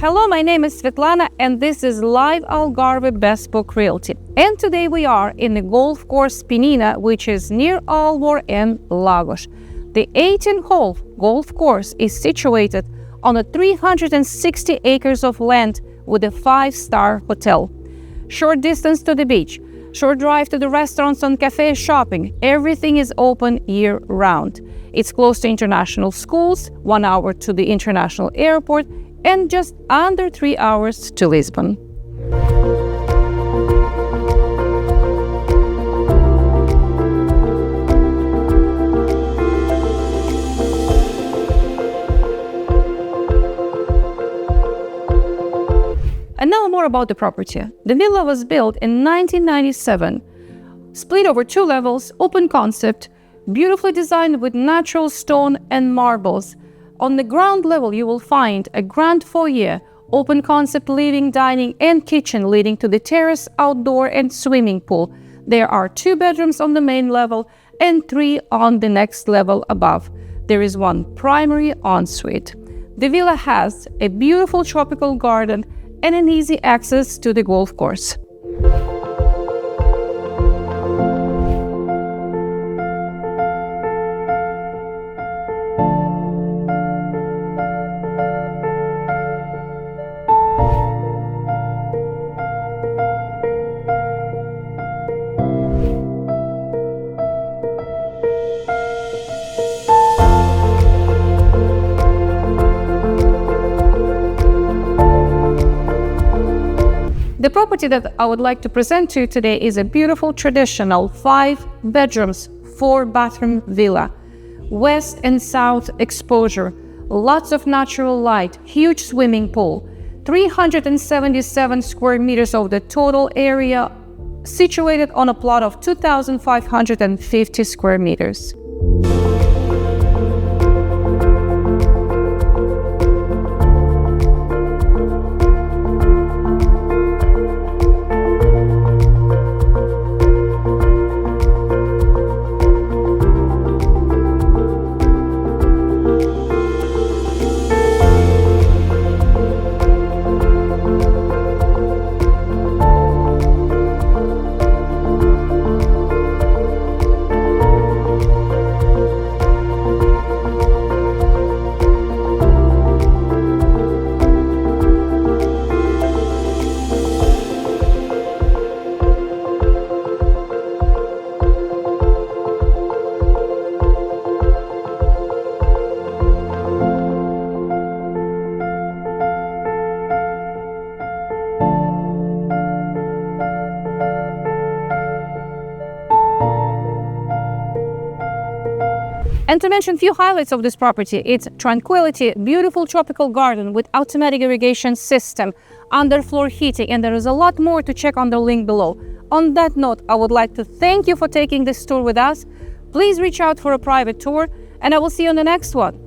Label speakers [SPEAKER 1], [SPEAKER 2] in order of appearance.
[SPEAKER 1] Hello, my name is Svetlana and this is LiveAlgarve Bespoke Realty. And today we are in the golf course Penina, which is near Algarve and Lagos. The 18-hole golf course is situated on a 360 acres of land with a 5-star hotel. Short distance to the beach, short drive to the restaurants and cafe shopping. Everything is open year-round. It's close to international schools, 1 hour to the international airport, and just under 3 hours to Lisbon. And now more about the property. The villa was built in 1997, split over 2 levels, open concept, beautifully designed with natural stone and marbles. On the ground level, you will find a grand foyer, open concept living, dining, and kitchen leading to the terrace, outdoor, and swimming pool. There are 2 bedrooms on the main level and 3 on the next level above. There is 1 primary ensuite. The villa has a beautiful tropical garden and an easy access to the golf course. The property that I would like to present to you today is a beautiful traditional 5 bedrooms, 4 bathroom villa. West and south exposure, lots of natural light, huge swimming pool, 377 square meters of the total area, situated on a plot of 2,550 square meters. And to mention a few highlights of this property, it's tranquility, beautiful tropical garden with automatic irrigation system, underfloor heating, and there is a lot more to check on the link below. On that note, I would like to thank you for taking this tour with us. Please reach out for a private tour, and I will see you on the next one.